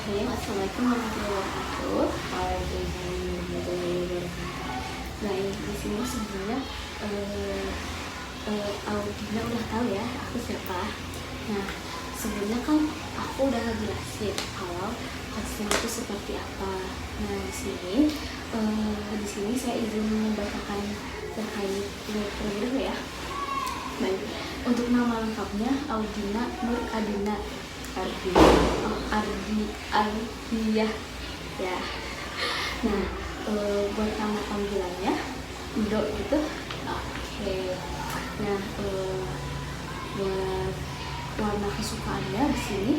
Bismillahirrahmanirrahim. Assalamualaikum warahmatullahi wabarakatuh. Waalaikumsalam warahmatullahi wabarakatuh. Nah, di sini sebenarnya Audina udah tahu ya aku siapa. Nah, sebelumnya kan aku udah jelasin kalau hasil itu seperti apa. Nah, di sini saya izin membacakan terkait program ya. Baik, untuk nama lengkapnya Audina Nur Adina Ardiyah ya. Nah, buat nama panggilannya Do gitu. Oke. Nah, buat warna kesukaannya di sini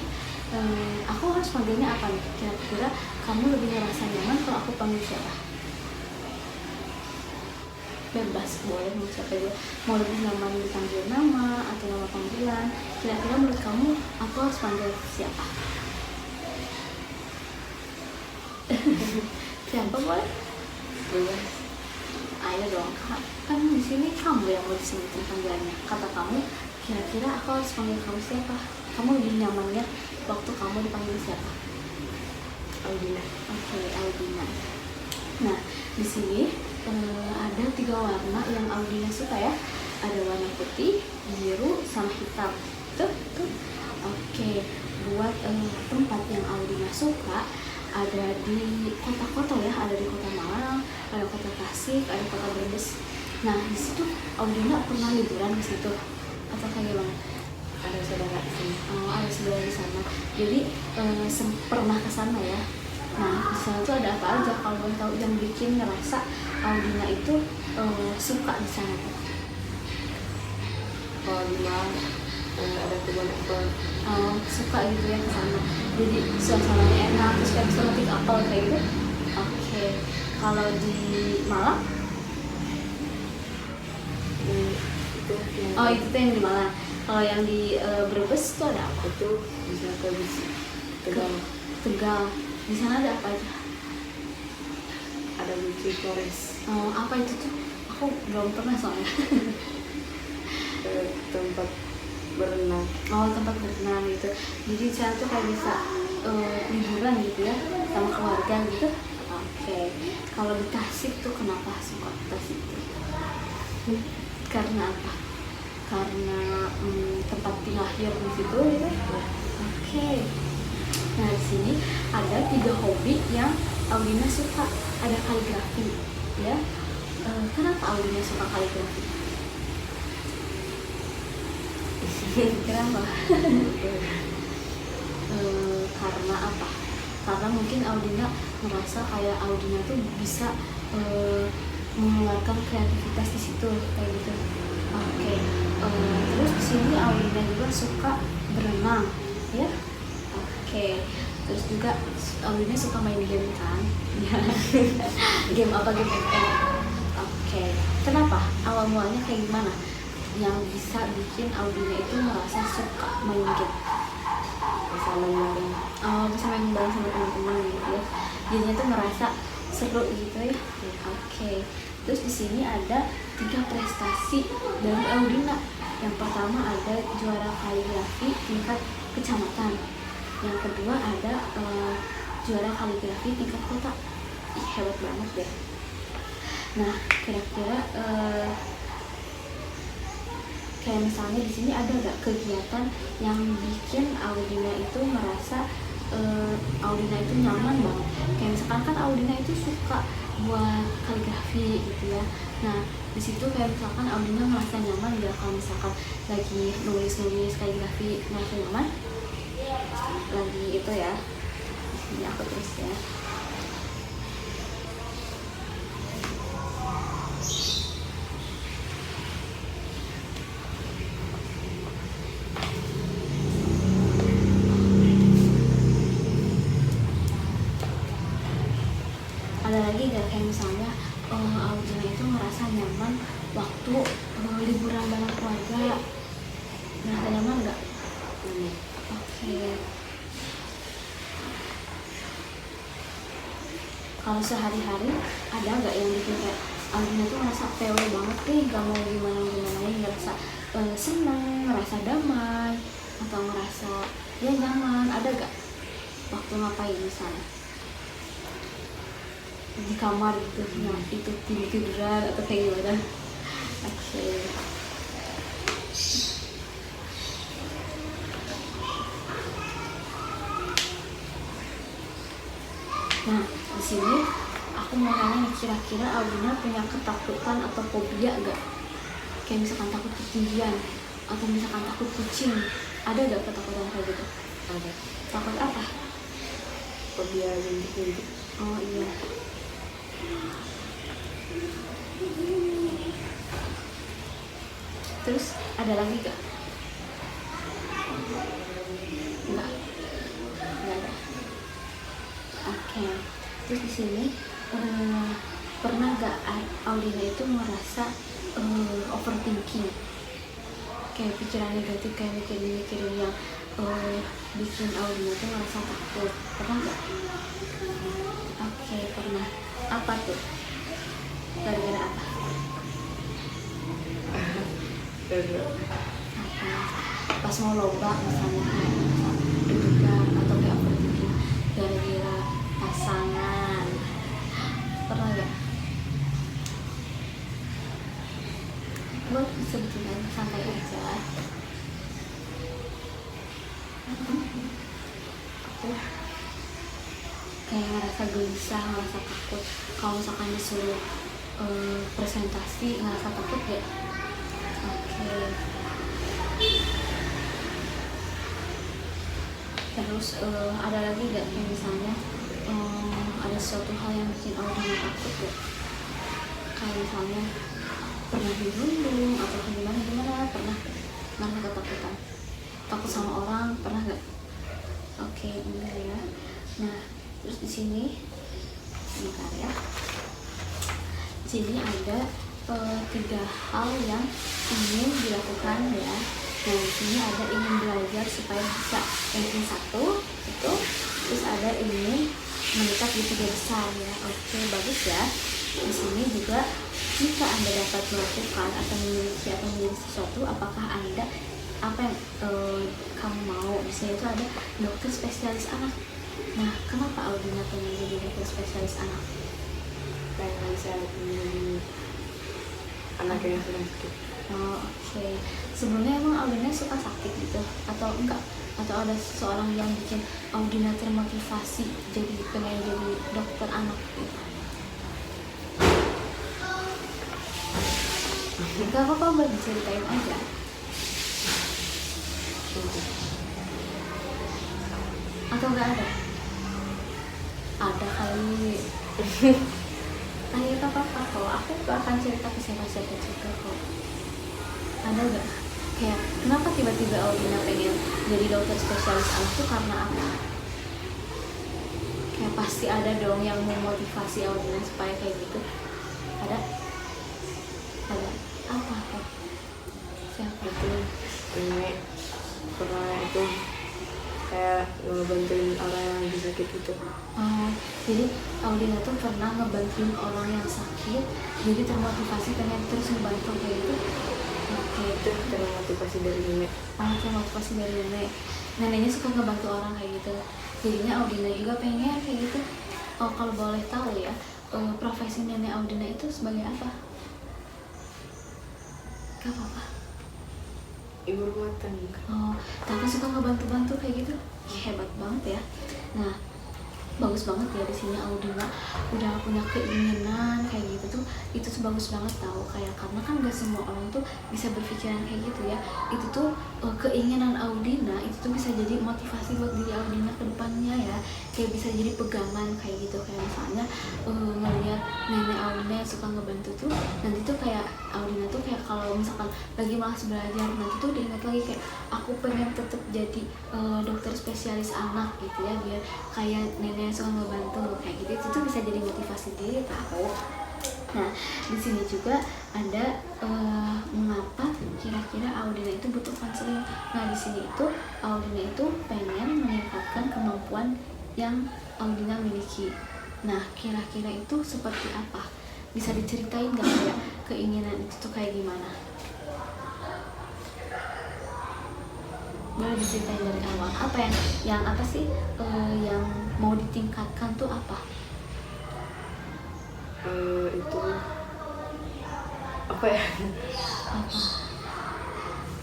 aku harus panggilnya apa nih? Kira-kira kamu lebih ngerasa nyaman kalau aku panggil siapa? Bebas, boleh mau siapa aja, mau lebih nyaman dipanggil nama atau nama panggilan. Kira-kira menurut kamu aku harus panggil siapa? Siapa boleh? Bebas. Ayo dong kak, kan di sini kamu yang mau disebutin panggilannya. Kata kamu, kira-kira aku harus panggil kamu siapa? Kamu lebih nyamannya waktu kamu dipanggil siapa? Audina. Oke, Audina. Nah, di sini ada 3 warna yang Audina suka ya. Ada warna putih, biru, sama hitam. Tuh. Oke, buat tempat yang Audina suka ada di kota-kota ya, ada di Kota Malang, ada Kota Tasik, ada Kota Brebes. Nah, di situ Audina pernah liburan ke situ atau kayak gimana? Ada saudara di sini. Oh, ada saudara di sana. Jadi pernah ke sana ya. Nah, di sana tuh ada apa aja kalau boleh tahu yang bikin ngerasa Audina itu suka di sana tuh? Kalau di Malang ada kebun apel. Oh, suka gitu ya ke sana. Jadi suasananya enak, terus kayak bisa ngetik apel kayak gitu. Oke. Kalau di Malang? Itu yang Oh, itu tuh yang di Malang. Kalau yang di Brebes tuh ada apa? itu bisa ke Bisi, Tegal. Tegal. Di sana ada apa aja? Ada Bisi Flores. Oh, apa itu tuh? Aku belum pernah soalnya. Tempat berenang. Oh, tempat berenang gitu. Jadi di sana tuh kayak bisa liburan gitu ya sama keluarga gitu. Oke. Kalau di Tasik tuh kenapa suka Tasik tuh? Karena apa? Karena tempat lahir di situ gitu. Oke. Nah, di sini ada 3 hobi yang Audina suka. Ada kaligrafi, ya. Kenapa Audina suka kaligrafi? Kenapa? Karena apa? Karena mungkin Audina merasa kayak Audina tuh bisa mengeluarkan kreativitas di situ kayak gitu. Oke. Terus di sini Audina juga suka berenang, ya. Oke. Terus juga Audina suka main game kan? Game apa, game ML? Oke. Kenapa? Awal mulanya kayak gimana? Yang bisa bikin Audina itu merasa suka main game? Bisa main. Oh, bisa main bareng sama teman-teman gitu ya. Jadinya tuh ngerasa seru gitu ya. Oke. Terus di sini ada 3 prestasi dari Audina. Yang pertama ada juara kaligrafi tingkat kecamatan. Yang kedua ada juara kaligrafi tingkat kota. Ih, hebat banget deh. Nah, kira-kira kayak misalnya di sini ada nggak kegiatan yang bikin Audina itu merasa Audina itu nyaman banget? Kayak misalkan kan Audina itu suka buat kaligrafi gitu ya. Nah, di situ kayak misalkan Audina merasa nyaman nggak kalau misalkan lagi nulis kaligrafi, merasa nyaman? Lagi itu ya. Ini aku terus ya. Ada lagi gak kayak misalnya Audina itu merasa nyaman waktu liburan bareng keluarga? Merasa nyaman gak? Oke. Kalau sehari-hari ada gak yang bikin kayak Audina tuh merasa PW banget nih, gak mau gimana-gimana, ngerasa seneng, ngerasa damai, atau ngerasa ya nyaman, ada gak? waktu ngapain misalnya di kamar gitu, nah itu tiduran atau kayak gimana? Oke. Nah, di sini aku mau nanya nih, kira-kira Audina punya ketakutan atau fobia gak? Kayak misalkan takut ketinggian atau misalkan takut kucing, ada gak ketakutan kayak gitu? Ada. Takut apa? Fobia bintik-bintik. Oh iya. Terus ada lagi gak? Enggak. Enggak ada. Oke. Terus di sini pernah gak Audina itu merasa overthinking, kayak pikiran negatif, kayak mikirin yang bikin Audina tuh merasa takut? Pernah gak? Oke, pernah. Apa tuh? Gara-gara apa? Apa? Pas mau lomba misalnya, deg-degan atau kayak overthinking gara-gara pasangan, pernah gak? Gue sebutin aja, santai aja. Aku kayak ngerasa gelisah, ngerasa takut kalau misalkan disuruh presentasi, ngerasa takut gak? Oke. Terus ada lagi gak yang misalnya ada suatu hal yang bikin Audina takut gak? Kayak misalnya pernah dirundung atau gimana, pernah ngerasa ketakutan? Takut sama orang, pernah gak? Oke, enggak ya. Nah, terus di sini bentar ya. Di sini ada 3 hal yang ingin dilakukan ya. Nah, di sini ada ingin belajar supaya bisa ranking 1 itu, terus ada ingin menetap di 3 besar ya. Oke, bagus ya. Di sini juga jika Anda dapat melakukan atau memiliki sesuatu, apakah Anda apa yang kamu mau? Di sini itu ada dokter spesialis anak. Nah, kenapa Audina pengen jadi dokter spesialis anak? Kayak bisa anak yang sedang sakit. Oh, oke. Sebelumnya emang Audina suka sakit gitu atau enggak? Atau ada seseorang yang bikin Audina termotivasi jadi pengen jadi dokter anak gitu? Gak apa-apa, boleh diceritain aja. Atau enggak ada? Ada kali. Ayo, gak apa-apa kok. Aku gak akan cerita ke siapa-siapa juga kok. Ada gak? Kayak kenapa tiba-tiba Audina pengen jadi dokter spesialis anak tuh karena apa? Kayak pasti ada dong yang memotivasi Audina supaya kayak gitu. Ada? Ada. Apa kok? Siapa? Itu nenek pernah itu kayak ngebantuin orang yang lagi sakit gitu. Oh, jadi Audina tuh pernah ngebantuin orang yang sakit, jadi termotivasi pengen terus ngebantu kayak gitu. Oke, Itu termotivasi dari nenek. Oh, termotivasi dari nenek. Neneknya suka ngebantu orang kayak gitu. Jadinya Audina juga pengen kayak gitu. Oh, kalau boleh tahu ya, profesi nenek Audina itu sebagai apa? Gak apa-apa. Ibu rumah tangga. Oh, tapi suka ngebantu-bantu kayak gitu. Hebat banget ya. Nah, bagus banget ya di sini Audina udah punya keinginan kayak gitu tuh, itu tuh bagus banget tahu, kayak karena kan gak semua orang tuh bisa berpikiran kayak gitu ya. Itu tuh keinginan Audina itu tuh bisa jadi motivasi buat diri Audina ke depannya ya, kayak bisa jadi pegangan kayak gitu. Kayak misalnya ngeliat nenek Audina yang suka ngebantu tuh, nanti tuh kayak Audina tuh kayak kalau misalkan lagi malas belajar, nanti tuh diingat lagi kayak aku pengen tetap jadi dokter spesialis anak gitu ya, biar kayak nenek yang suka ngebantu kayak gitu. Itu tuh bisa jadi motivasi diri tahu. Nah, di sini juga ada mengapa kira-kira Audina itu butuh konseling. Nah, di sini itu Audina itu pengen meningkatkan kemampuan yang Audina miliki. Nah, kira-kira itu seperti apa? Bisa diceritain nggak kayak keinginan itu tuh kayak gimana? boleh diceritain dari awal apa yang apa sih yang mau ditingkatkan tuh apa? Itu apa ya? Apa?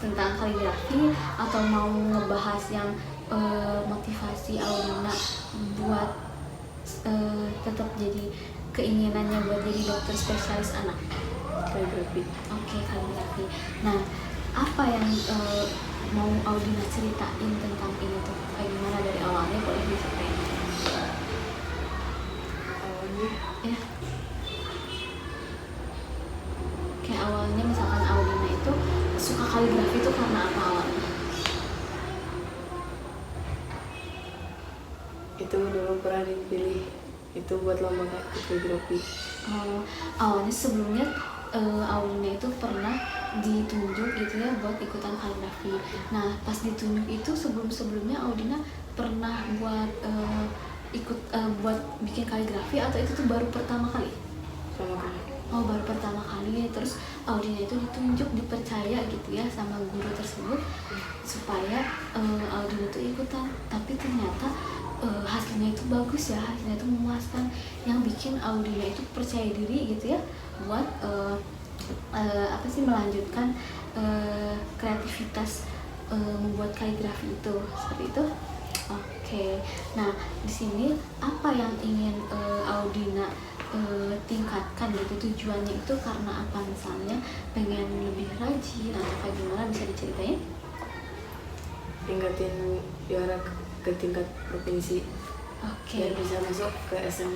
Tentang kaligrafi atau mau ngebahas yang motivasi Audina buat tetap jadi keinginannya buat jadi dokter spesialis anak? Kaligrafi. Oke, kaligrafi. Nah, apa yang mau Audina ceritain tentang ini tuh? Kayak gimana dari awalnya boleh diceritain? Awalnya Ya. Kayak awalnya misalkan Audina itu suka kaligrafi itu karena apa awalnya? itu dulu pernah dipilih itu buat lomba kaligrafi. Awalnya sebelumnya Audina itu pernah ditunjuk gitu ya buat ikutan kaligrafi. Nah pas ditunjuk itu sebelumnya Audina pernah buat buat bikin kaligrafi atau itu tuh baru pertama kali? Sama kali. Oh baru pertama kali. Terus Audina itu ditunjuk dipercaya gitu ya sama guru tersebut supaya Audina itu ikutan. Tapi ternyata hasilnya itu bagus ya, hasilnya itu memuaskan yang bikin Audina itu percaya diri gitu ya buat apa sih melanjutkan kreativitas membuat kaligrafi itu seperti itu. Oke, nah di sini apa yang ingin Audina tingkatkan gitu tujuannya itu karena apa, misalnya pengen lebih rajin atau kayak gimana, bisa diceritain? Tingkatin juara ke tingkat provinsi. Oke. Biar bisa masuk ke SM.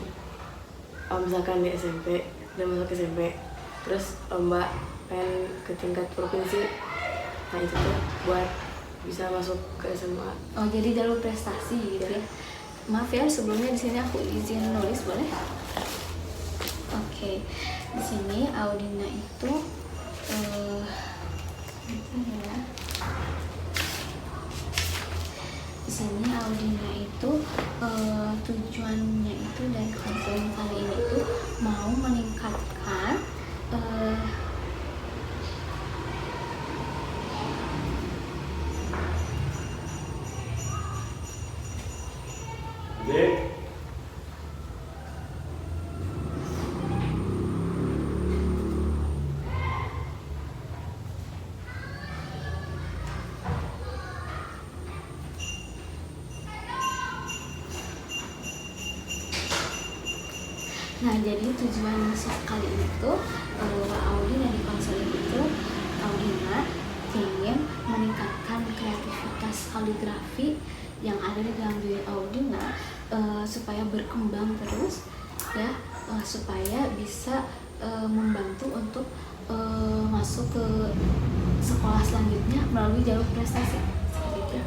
Misalkan di SMP udah masuk ke SMP terus Mbak pengen ke tingkat provinsi, nah itu tuh buat bisa masuk ke SMA. Oh jadi jalur prestasi gitu ya. Maaf ya sebelumnya di sini aku izin nulis boleh? Oke, di sini Audina itu ya. Di sini Audina itu tujuannya itu dari konseling kali ini itu mau meningkatkan Nah, jadi tujuan masuk kali ini tuh Audina di konseling itu Audina ingin meningkatkan kreativitas kaligrafi yang ada di dalam diri Audina supaya berkembang terus ya, supaya bisa membantu untuk masuk ke sekolah selanjutnya melalui jalur prestasi seperti itu.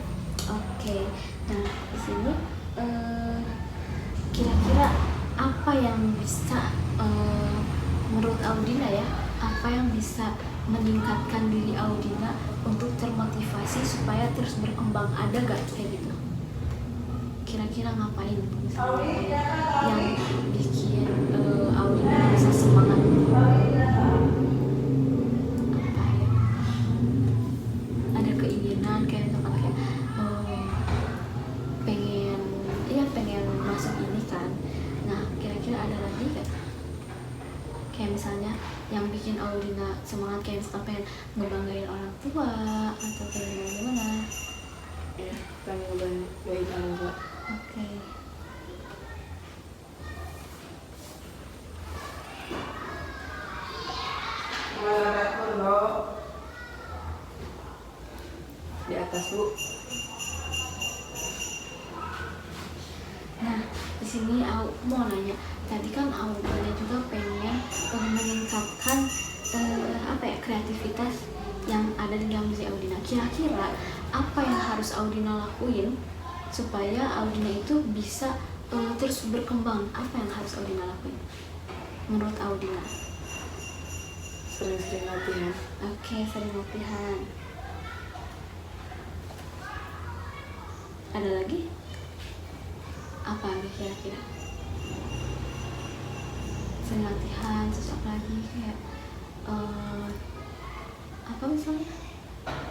Oke, nah di sini kira-kira apa yang bisa menurut Audina ya, apa yang bisa meningkatkan diri Audina untuk termotivasi supaya terus berkembang, ada gak kayak gitu? Kira-kira ngapain misalnya yang bikin Audina bisa semangat? Apa ya? Ada keinginan kayak misalkan kayak pengen masuk ini kan. Nah, kira-kira ada lagi gak? Kayak misalnya yang bikin Audina semangat kayak misalkan pengen ngebanggain orang tua atau kayak gimana? Ya, pengen ngebanggain orang tua. Oke. Di atas Bu. Nah, di sini aku mau nanya, tadi kan Audina juga pengen meningkatkan apa ya, kreativitas yang ada di dalam diri Audina. Kira-kira apa yang harus Audina lakuin supaya Audina itu bisa terus berkembang? Apa yang harus Audina lakuin menurut Audina? Sering-sering latihan. Oke, sering latihan. Ada lagi? Apa lagi kira-kira? Sering latihan, terus apa lagi kayak apa misalnya?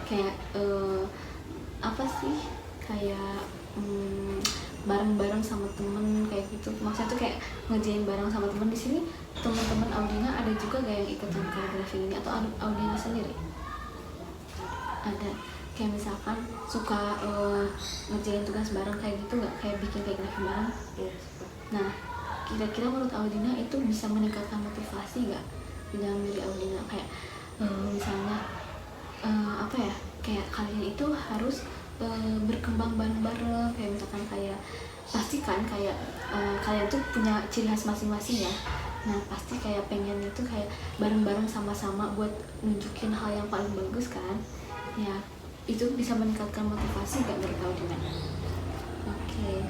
Kayak apa sih kayak bareng-bareng sama temen kayak gitu, maksudnya tuh kayak ngerjain bareng sama temen. Di sini teman-teman Audina ada juga gak yang ikutan koreografi ini atau Audina sendiri? Ada, kayak misalkan suka ngerjain tugas bareng kayak gitu nggak, kayak bikin koreografi bareng? Iya. Nah, kira-kira menurut Audina itu bisa meningkatkan motivasi nggak di dalam diri Audina? Kayak misalnya apa ya, kayak kalian itu harus berkembang bareng-bareng, kayak misalkan kayak pasti kan kayak kalian tuh punya ciri khas masing-masing ya. Nah pasti kayak pengen itu kayak bareng-bareng sama-sama buat nunjukin hal yang paling bagus kan ya. Itu bisa meningkatkan motivasi gak menurut Audina? Oke.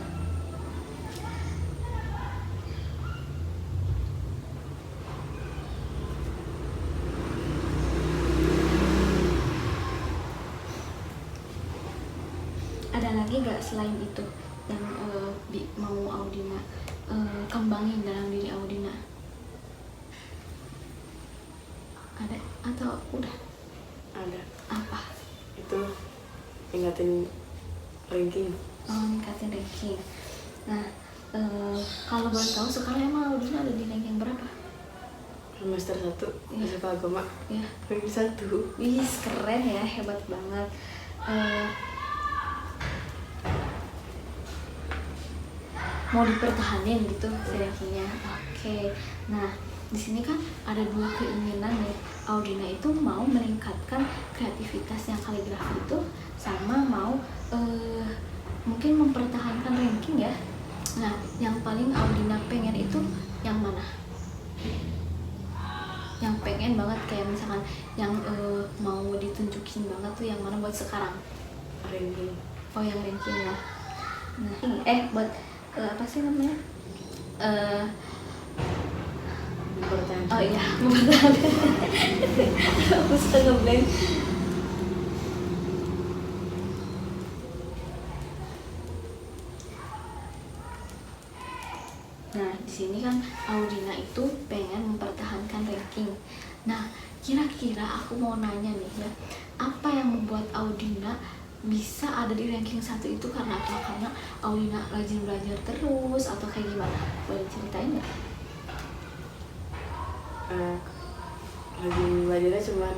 Ada lagi gak selain itu yang mau Audina kembangin dalam diri Audina? Ada atau udah? Ada. Apa? Itu ingatin ranking. Oh, ningkatin ranking. Nah, kalau boleh tahu sekarang emang Audina ada di ranking berapa? Semester 1 SMA Agama. Ya. Ranking 1. Wih, keren ya, hebat banget. Mau dipertahanin gitu rankingnya. Oke. Nah, di sini kan ada dua keinginan nih. Audina itu mau meningkatkan kreativitas yang kaligrafi itu, sama mau mungkin mempertahankan ranking ya. Nah, yang paling Audina pengen itu yang mana? Yang pengen banget kayak misalkan yang mau ditunjukin banget tuh yang mana buat sekarang? Ranking. Oh, yang ranking ya. Nah, buat apa sih namanya? Mempertahankan. Oh iya, mempertahankan. Aku suka ngeblank. Nah, di sini kan Audina itu pengen mempertahankan ranking. Nah, kira-kira aku mau nanya nih ya, apa yang membuat Audina bisa ada di ranking 1 itu karena apa? Karena Audina rajin belajar terus atau kayak gimana? Boleh ceritain nggak? Rajin belajarnya cuman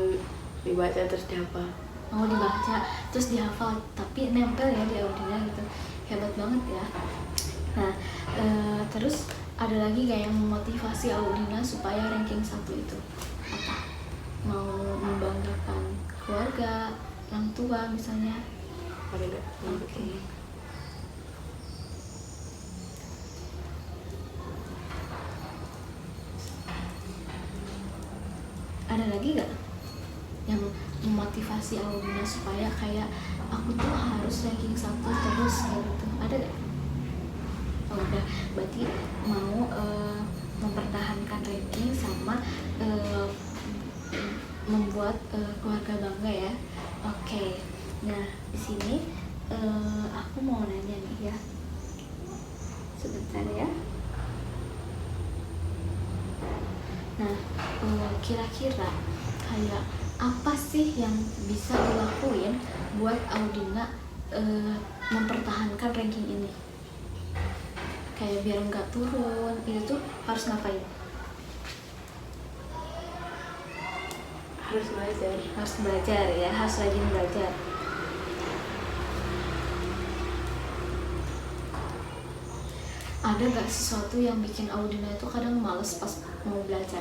dibaca terus dihafal. Mau dibaca terus dihafal, tapi nempel ya di Audina gitu. Hebat banget ya. Nah, terus ada lagi gak yang memotivasi Audina supaya ranking 1 itu? Apa? Mau membanggakan keluarga, orang tua misalnya? Ada nggak? Oke. Ada lagi gak yang memotivasi Audina supaya kayak aku tuh harus ranking 1 terus kayak gitu? Ada gak? Oh, udah, berarti mau mempertahankan ranking sama membuat keluarga bangga ya. Oke. Nah, di sini aku mau nanya nih ya. Sebentar ya. Nah, kira-kira kayak apa sih yang bisa dilakuin buat Audina mempertahankan ranking ini? Kayak biar nggak turun, itu tuh harus ngapain? Harus belajar. Harus belajar ya, harus rajin belajar. Ada gak sesuatu yang bikin Audina itu kadang males pas mau belajar?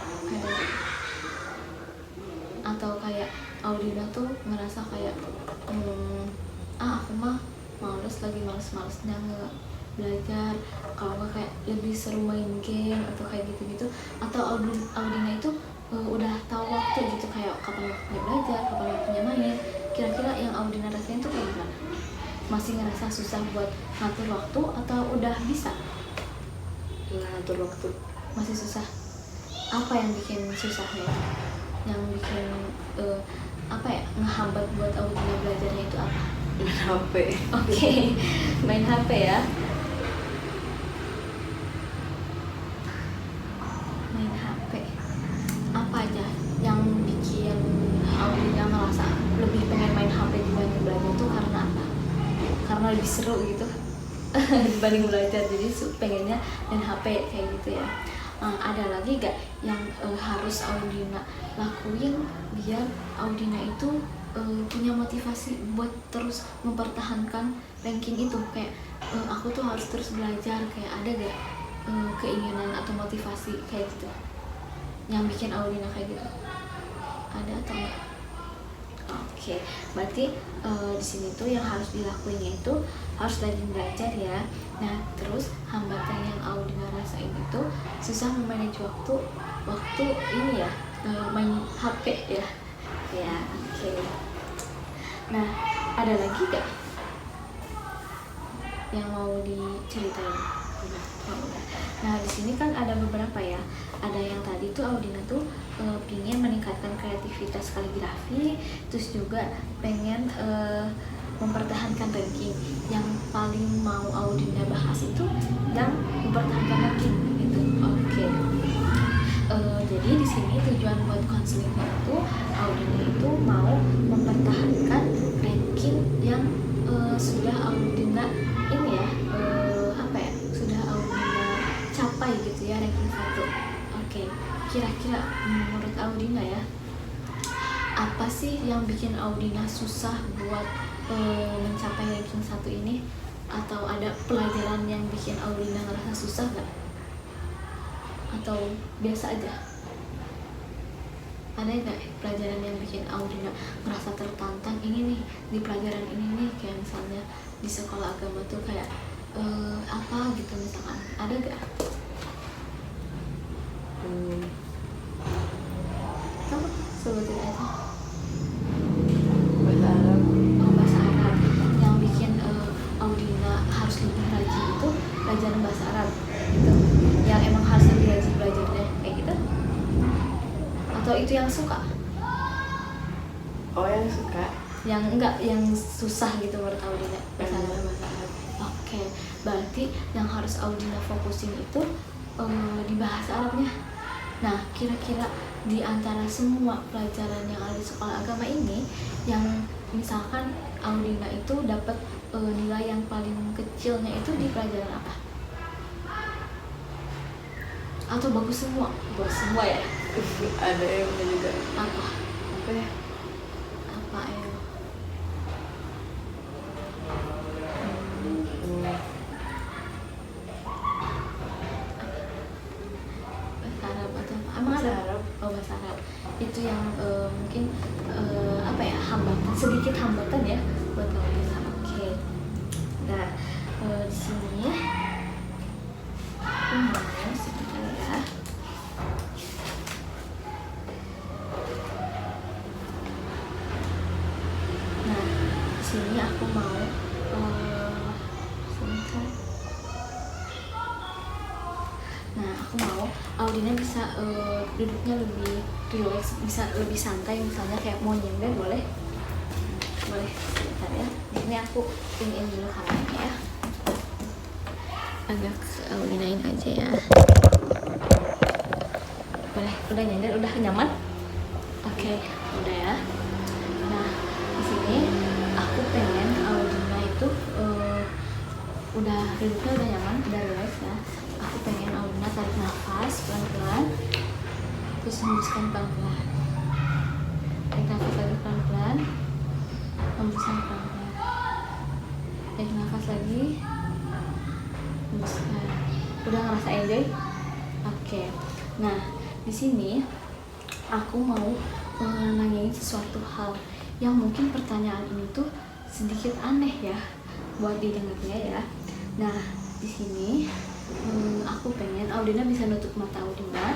Ada gak? Atau kayak Audina tuh ngerasa kayak aku mah males, lagi males-malesnya nggak belajar, kalau nggak kayak lebih seru main game atau kayak gitu-gitu, atau Audina itu udah tahu waktu gitu, kayak kapan waktunya belajar, kapan waktunya main. Kira-kira yang Audina rasain tuh kayak gimana? Masih ngerasa susah buat ngatur waktu atau udah bisa? Ngatur waktu. Masih susah. Apa yang bikin susahnya? Yang bikin apa ya, ngehambat buat Audina belajarnya itu apa? Main HP. Oke, main HP ya. Main HP. Apa aja yang bikin Audina ngerasa lebih pengen main HP lebih seru gitu dibanding belajar, jadi pengennya main HP kayak gitu ya. Ada lagi gak yang harus Audina lakuin biar Audina itu punya motivasi buat terus mempertahankan ranking itu, kayak aku tuh harus terus belajar, kayak ada gak keinginan atau motivasi kayak gitu yang bikin Audina kayak gitu, ada atau enggak? Oke, berarti di sini tuh yang harus dilakuinnya itu harus rajin belajar ya. Nah, terus hambatan yang Audina rasain itu susah memanage waktu ini ya, main HP ya. Ya, oke. Nah, ada lagi gak yang mau diceritain? Oh, udah. Nah, di sini kan ada beberapa ya. Ada yang tadi tuh Audina tuh pingin meningkatkan kreativitas kaligrafi, terus juga pengen mempertahankan ranking. Yang paling mau Audina bahas itu yang mempertahankan ranking gitu. Oke. Jadi di sini tujuan buat konselingnya itu Audina itu mau mempertahankan ranking yang sudah Audina ini ya, sudah Audina capai gitu ya, ranking 1. Oke, kira-kira menurut Audina ya, apa sih yang bikin Audina susah buat mencapai ranking 1 ini? Atau ada pelajaran yang bikin Audina ngerasa susah gak? Atau biasa aja? Ada gak pelajaran yang bikin Audina ngerasa tertantang, ini nih, di pelajaran ini nih, kayak misalnya di sekolah agama tuh kayak apa gitu misalkan, ada gak? Kamu sebutin aja. Bahasa Arab. Oh, bahasa Arab. Yang bikin Audina harus lebih rajin itu pelajaran bahasa Arab gitu, yang emang harus lebih rajin belajarnya kayak gitu, atau itu yang suka? Oh, yang suka. Yang enggak, yang susah gitu menurut Audina bahasa Arab. Bahasa Arab. Oke, berarti yang harus Audina fokusin itu di bahasa Arabnya. Nah, kira-kira di antara semua pelajaran yang ada di sekolah agama ini, yang misalkan Audina itu dapat nilai yang paling kecilnya itu di pelajaran apa? Atau bagus semua? Bagus semua ya? Ada yang juga. Apa? Apa ya? Apa ya? Bahasa Arab atau apa? Emang Bahasa ada? Arab. Oh, bahasa Arab. Itu yang mungkin apa ya, hambatan, sedikit hambatan ya buat Audina. Oke. Nah, di sini aku mau sebentar ya. Nah, di sini aku mau sebentar. Nah, aku mau Audina bisa duduknya lebih relax, bisa lebih santai, misalnya kayak mau nyender boleh? Boleh, sebentar ya. Di sini aku iniin dulu kameranya ya. Agak Audinain aja ya. Boleh, udah nyender, udah nyaman? Oke, udah ya. Nah, di sini aku pengen Audina itu udah duduknya udah nyaman, udah relax ya. Aku pengen Audina tarik nafas pelan-pelan, terus hembuskan pelan-pelan. Tarik nafas lagi pelan-pelan, hembuskan pelan-pelan. Tarik nafas lagi, hembuskan. Udah ngerasa enjoy? Oke. Nah, di sini aku mau nanyain sesuatu hal yang mungkin pertanyaan ini tuh sedikit aneh ya buat didengarnya ya. Nah, di sini aku pengen Audina bisa nutup mata Audina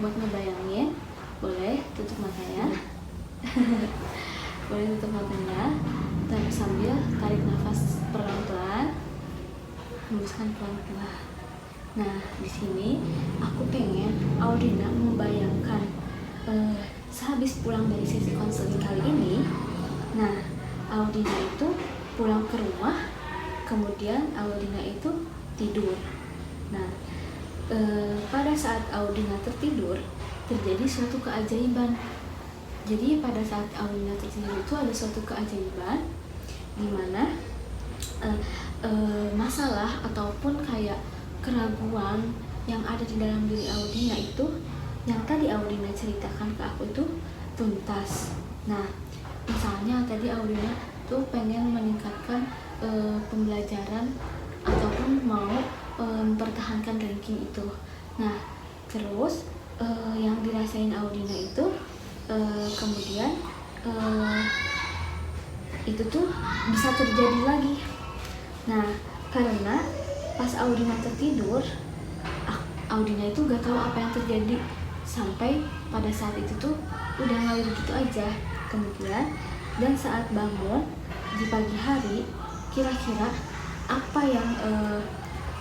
buat ngebayangin. Boleh tutup matanya. Boleh tutup matanya. Tapi sambil tarik nafas pelan-pelan, hembuskan pelan-pelan. Nah, di sini aku pengen Audina membayangkan sehabis pulang dari sesi konseling kali ini. Nah, Audina itu pulang ke rumah, kemudian Audina itu tidur. Nah, pada saat Audina tertidur terjadi suatu keajaiban. Jadi pada saat Audina tertidur itu ada suatu keajaiban di mana masalah ataupun kayak keraguan yang ada di dalam diri Audina itu yang tadi Audina ceritakan ke aku itu tuntas. Nah, misalnya tadi Audina tuh pengen meningkatkan pembelajaran ataupun mau mempertahankan ranking itu. Nah, terus yang dirasain Audina itu kemudian itu tuh bisa terjadi lagi. Nah, karena pas Audina tertidur, Audina itu gak tahu apa yang terjadi sampai pada saat itu tuh udah ngalir gitu aja. Kemudian dan saat bangun di pagi hari, kira-kira apa yang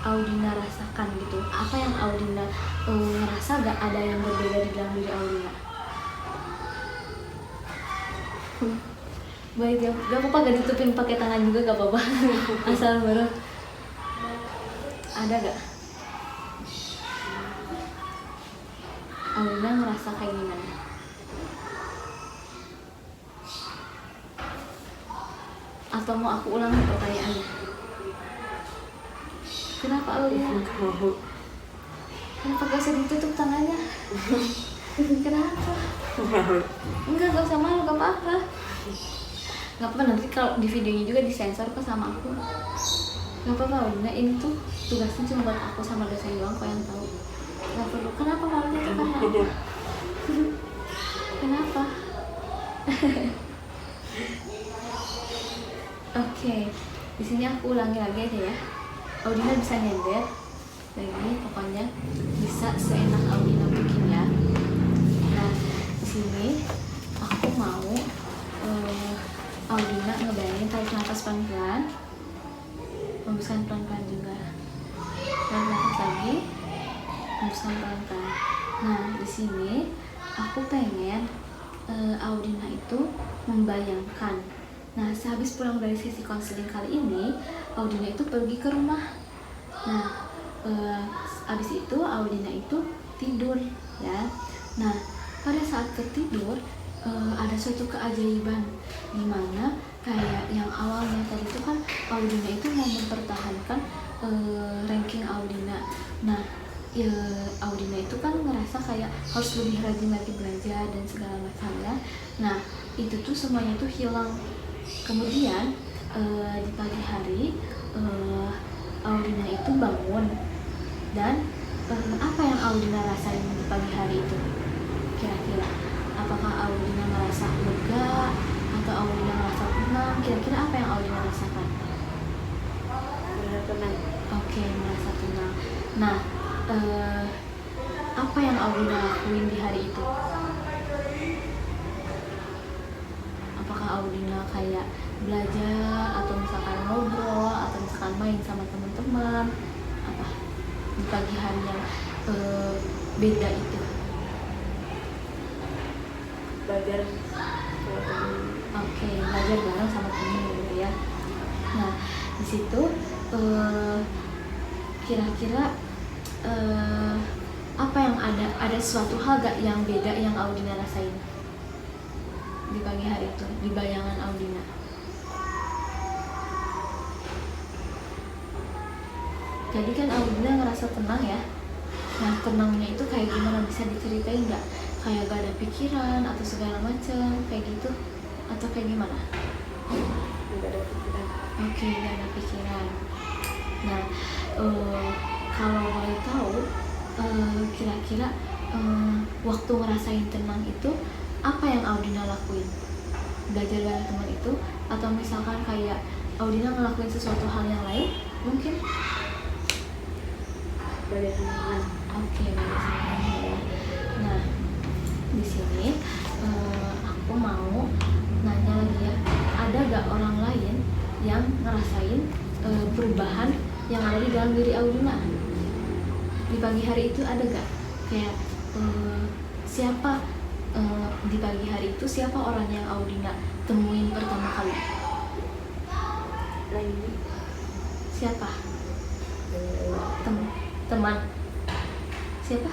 Audina rasakan gitu? Apa yang Audina ngerasa gak ada yang berbeda di dalam diri Audina? Baik ya, gak apa-apa, gak tutupin pakai tangan juga gak apa-apa. Asal baru ada gak? Audina ngerasa kayak gimana? Atau mau aku ulang pertanyaannya? Kenapa Audina? Kenapa gak usah ditutup tangannya? Kenapa? Enggak, gak usah malu, gak apa-apa. Gak apa-apa, nanti kalau di videonya juga disensor kok sama aku. Gak apa-apa Audina, ini tuh tugasnya cuma buat aku sama dosen doang kok yang tahu. Gak perlu. Kenapa malunya tuh karena apa? Kenapa? Oke, di sini aku ulangi lagi aja ya. Audina bisa nyender lagi, pokoknya bisa seenak Audina bikin ya. Nah, di sini aku mau Audina ngebayangin tarik nafas pelan-pelan, hembuskan pelan-pelan juga. Tarik nafas lagi, hembuskan pelan-pelan. Nah, di sini aku pengen Audina itu membayangkan. Nah, sehabis pulang dari sesi konseling kali ini, Audina itu pergi ke rumah. Nah, habis itu Audina itu tidur ya. Nah, pada saat tertidur ada suatu keajaiban di mana kayak yang awalnya tadi itu kan Audina itu mau mempertahankan ranking Audina. Nah, Audina itu kan ngerasa kayak harus lebih rajin lagi belajar dan segala macamnya. Nah, itu tuh semuanya tuh hilang. Kemudian di pagi hari Audina itu bangun dan apa yang Audina rasain di pagi hari itu? Kira-kira apakah Audina merasa lega atau Audina merasa tenang? Kira-kira apa yang Audina rasakan? Merasa tenang. Oke, merasa tenang. Nah, apa yang Audina lakuin di hari itu? Apakah Audina kayak belajar atau misalkan ngobrol atau misalkan main sama teman-teman? Apa di pagi hari yang beda itu? Belajar sama teman. Oke, belajar bareng sama temen gitu ya. Nah, di situ kira-kira apa yang ada suatu hal gak yang beda yang Audina rasain di pagi hari itu, di bayangan Audina? Jadi kan Audina ngerasa tenang ya. Nah, tenangnya itu kayak gimana, bisa diceritain nggak? Kayak gak ada pikiran atau segala macam kayak gitu, atau kayak gimana? Nggak ada pikiran. Oke, gak ada pikiran. Nah, kalau boleh tahu, kira-kira waktu ngerasain tenang itu apa yang Audina lakuin? Belajar bareng teman itu, atau misalkan kayak Audina ngelakuin sesuatu hal yang lain mungkin? Belajar sama teman. Oke, belajar sama teman ya. Nah, di sini aku mau nanya lagi ya, ada gak orang lain yang ngerasain perubahan yang ada di dalam diri Audina di pagi hari itu? Ada gak? Kayak siapa di pagi hari itu, siapa orang yang Audina temuin pertama kali? Lagi. Siapa? Teman. Siapa?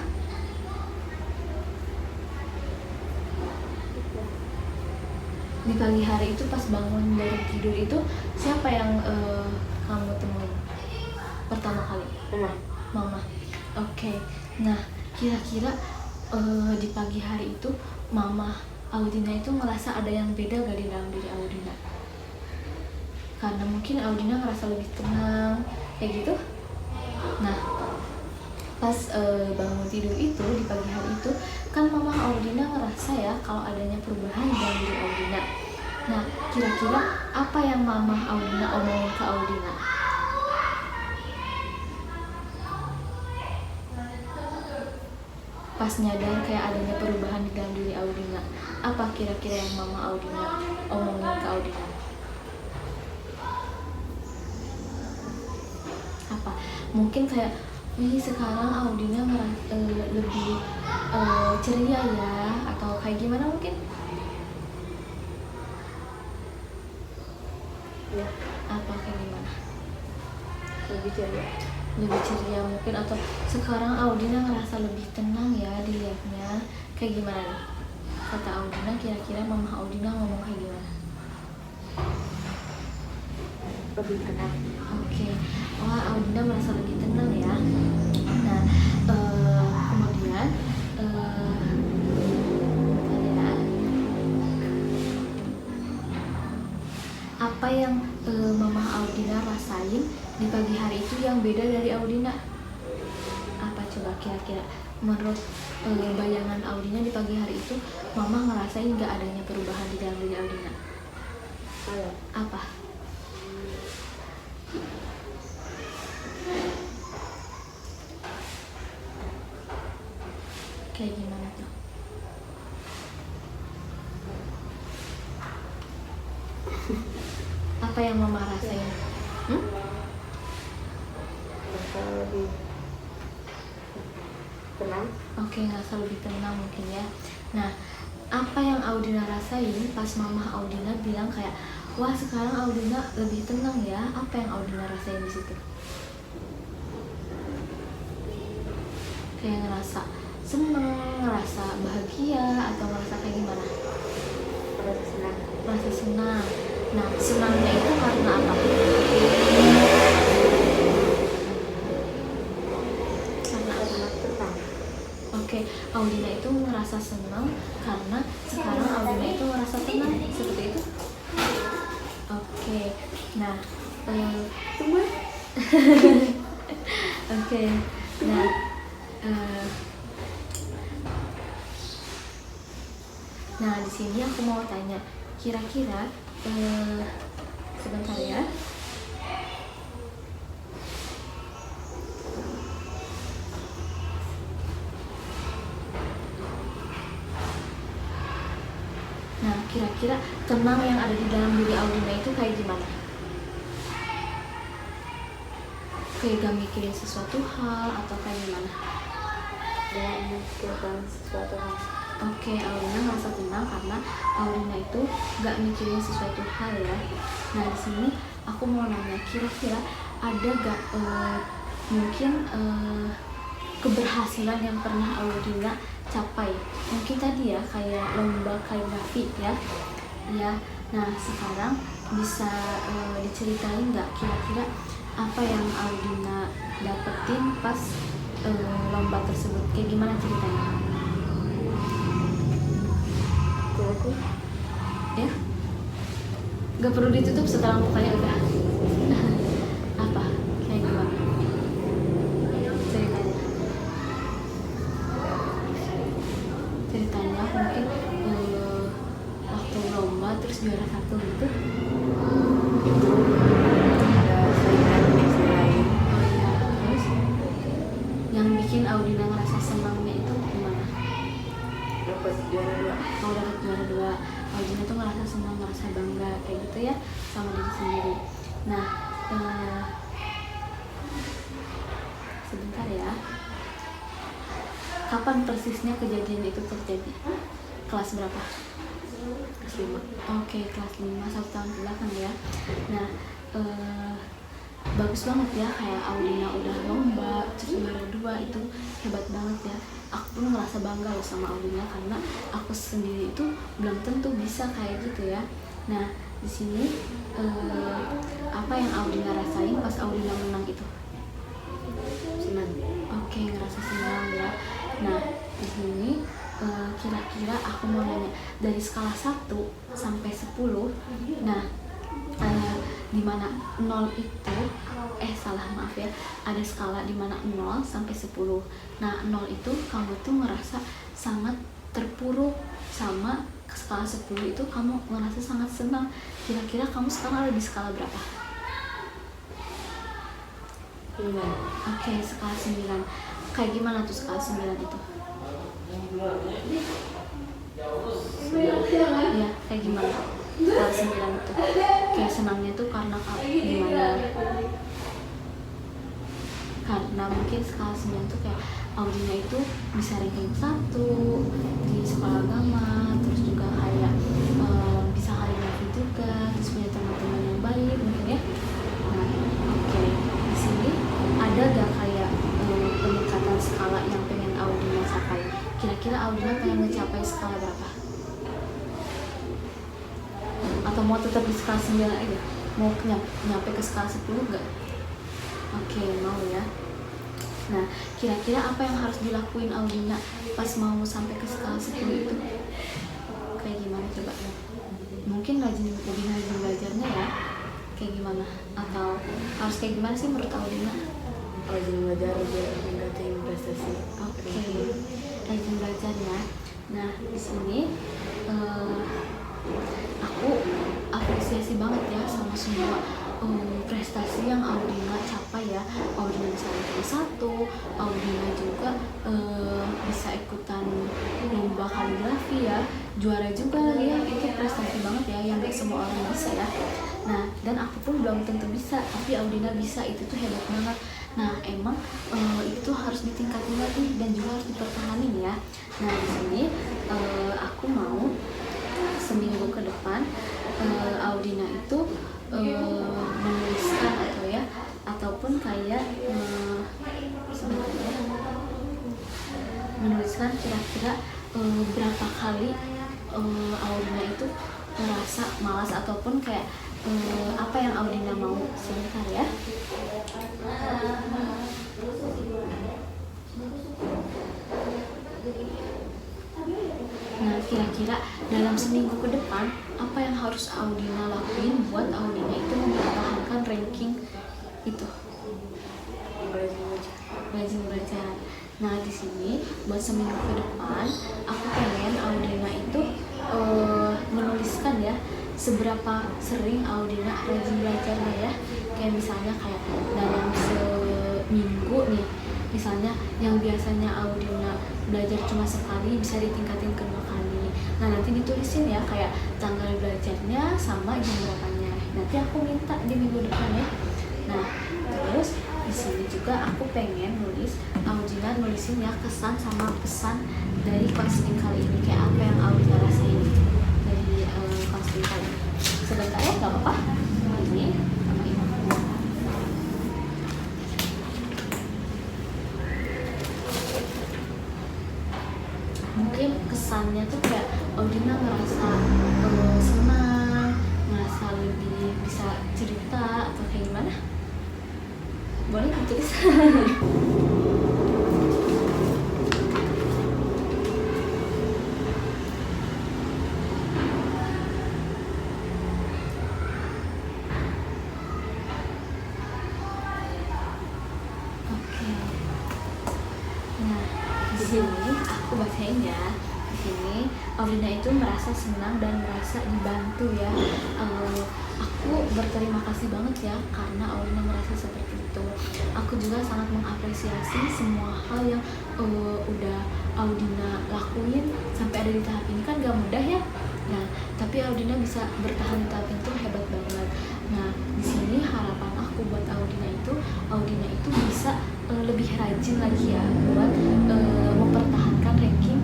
Di pagi hari itu pas bangun dari tidur itu siapa yang kamu temuin pertama kali? Mama. Oke. Nah, kira-kira di pagi hari itu Mama Audina itu ngerasa ada yang beda gak di dalam diri Audina? Karena mungkin Audina ngerasa lebih tenang kayak gitu. Nah, pas bangun tidur itu di pagi hari itu kan Mama Audina ngerasa ya kalau adanya perubahan di dalam diri Audina. Nah, kira-kira apa yang Mama Audina omongin ke Audina? Pas nyadar kayak adanya perubahan di dalam diri Audina, apa kira-kira yang Mama Audina omongin ke Audina? Apa? Mungkin kayak, wih sekarang Audina lebih ceria ya, atau kayak gimana mungkin? Ya, Apa kayak gimana? lebih ceria. Lebih ceria mungkin, atau sekarang Audina ngerasa lebih tenang ya dilihatnya, kayak gimana nih? Kata Audina, kira-kira Mama Audina ngomong kayak gimana? Lebih tenang. Oke. Wah, Audina merasa lebih tenang ya. Nah, kemudian apa yang Mama Audina rasain di pagi hari itu yang beda dari Audina? Apa coba kira-kira menurut bayangan Audina di pagi hari itu Mama ngerasain gak adanya perubahan di dalam diri Audina? Apa? Kayak gimana tuh? Apa yang Mama rasain? Merasa lebih tenang. Oke, ngerasa lebih tenang mungkin ya. Nah, apa yang Audina rasain pas Mama Audina bilang kayak, wah sekarang Audina lebih tenang ya? Apa yang Audina rasain di situ? Kayak ngerasa seneng, ngerasa bahagia, atau ngerasa kayak gimana? Merasa senang. Merasa senang. Nah, senangnya itu karena apa? Karena apa? Tenang. Oke, Audina itu ngerasa senang karena sekarang Audina itu ngerasa tenang, seperti itu. Oke, nah, Tunggu. oke, nah, nah di sini aku mau tanya, kira-kira sebentar ya. Nah, kira-kira tenang yang ada di dalam diri Audina itu kayak gimana? Kayak gak mikirin sesuatu hal atau kayak gimana? Dan memikirkan sesuatu hal. Oke, Audina ngerasa tenang karena Audina itu gak mikirin sesuatu hal ya. Nah, di sini aku mau nanya, kira-kira ada gak mungkin keberhasilan yang pernah Audina capai? Mungkin tadi ya kayak lomba kaligrafi ya. Nah sekarang bisa diceritain nggak kira-kira apa yang Audina dapetin pas lomba tersebut? Kayak gimana ceritanya? Aku Ya? Gak perlu ditutup setelah mukanya udah. Apa? Kayak gimana? Ceritanya. Ceritanya mungkin waktu lomba terus juara satu gitu. itu ada saingan SD lain. Oh iya, terus yang bikin Audina ngerasa senangnya itu gimana? Dapat juara 2. Kalau dapat juara 2, Audina tuh ngerasa senang, ngerasa bangga kayak gitu ya sama diri sendiri. Nah, sebentar ya. Kapan persisnya kejadian itu terjadi? Kelas berapa? Kelas 5. Oke, kelas 5, 1 tahun ke belakang ya. Nah, bagus banget ya, kayak Audina udah lomba terus juara 2, itu hebat banget ya. Aku pun ngerasa bangga loh sama Audina karena aku sendiri itu belum tentu bisa kayak gitu ya. Nah di sini apa yang Audina rasain pas Audina menang itu? Senang. Oke, ngerasa senang ya. Nah di sini kira-kira aku mau nanya dari skala 1 sampai 10. Nah di mana 0 itu maaf ya, ada skala di mana 0 sampai 10. Nah 0 itu kamu tuh ngerasa sangat terpuruk, sama skala 10 itu kamu ngerasa sangat senang. Kira-kira kamu sekarang ada di skala berapa? 9. Oke, skala 9. Kayak gimana tuh skala 9 itu? Ya, kayak gimana? Skala 9 itu kayak senangnya tuh karena gimana? Karena mungkin skala 9 tuh kayak Audina itu bisa ranking 1 di sekolah agama, terus juga kayak bisa kaligrafi juga, terus punya teman-teman yang baik mungkin ya. Nah oke, di sini ada gak kayak peningkatan skala yang pengen Audina capai? Kira-kira Audina pengen mencapai skala berapa? Atau mau tetap di skala 9 aja? Mau nyampe ke skala 10 gak? Oke, mau ya. Nah, kira-kira apa yang harus dilakuin Audina pas mau sampai ke skala 10 itu? Kayak gimana coba? Mungkin lebih rajin belajarnya ya? Kayak gimana? Atau harus kayak gimana sih menurut Audina? Rajin belajar biar meningkatin prestasi. Oke, rajin belajar ya. Nah, di sini aku apresiasi banget ya sama semua prestasi yang Audina capai ya. Audina bisa ranking 1, Audina juga bisa ikutan lomba kaligrafi ya, juara juga lagi ya. Itu prestasi banget ya, yang gak semua orang bisa ya. Nah, dan aku pun belum tentu bisa, tapi Audina bisa, itu tuh hebat banget. Nah, emang itu harus ditingkatin lagi dan juga harus dipertahanin ya. Nah, di sini aku mau seminggu ke depan Audina itu menuliskan ataupun kayak menuliskan kira-kira berapa kali Audina itu merasa malas ataupun kayak apa yang Audina mau. Sebentar ya. Nah, kira-kira dalam seminggu ke depan apa yang harus Audina lakuin buat Audina itu mempertahankan ranking itu? Rajin belajar. Nah, di sini buat seminggu ke depan aku pengen Audina itu menuliskan ya seberapa sering Audina rajin belajarnya ya. Kayak misalnya kayak dalam seminggu nih, misalnya yang biasanya Audina belajar cuma sekali bisa ditingkatin ke 2 kali. Nah, nanti ditulisin ya kayak tanggal belajarnya sama jam berapanya. Nanti aku minta di minggu depan ya. Nah, terus di sini juga aku pengen nulis Audina nulisin ya kesan sama pesan dari counseling kali ini, kayak apa yang Audina rasain dari counseling kali ini. Sebentar ya, gak apa-apa. Ini sama ibu. Mungkin kesannya tuh kayak Audina ngerasa senang, ngerasa lebih bisa cerita atau kayak gimana? Boleh ditulis. Sini aku bacain ya. Di sini Audina itu merasa senang dan merasa dibantu ya. Aku berterima kasih banget ya karena Audina merasa seperti itu. Aku juga sangat mengapresiasi semua hal yang udah Audina lakuin sampai ada di tahap ini, kan gak mudah ya. Nah, tapi Audina bisa bertahan di tahap itu hebat banget. Nah, di sini harapan aku buat Audina itu bisa lebih rajin lagi ya buat mempertahankan ranking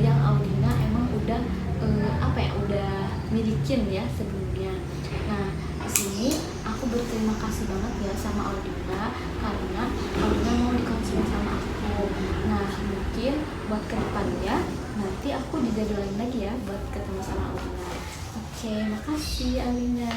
yang Audina emang udah udah milikin ya sebelumnya. Nah, di sini aku berterima kasih banget ya sama Audina karena Audina mau dikonseling sama aku. Nah, mungkin buat kedepannya nanti aku dijadwalin lagi ya buat ketemu sama Audina. Oke. Oke, makasih Alina.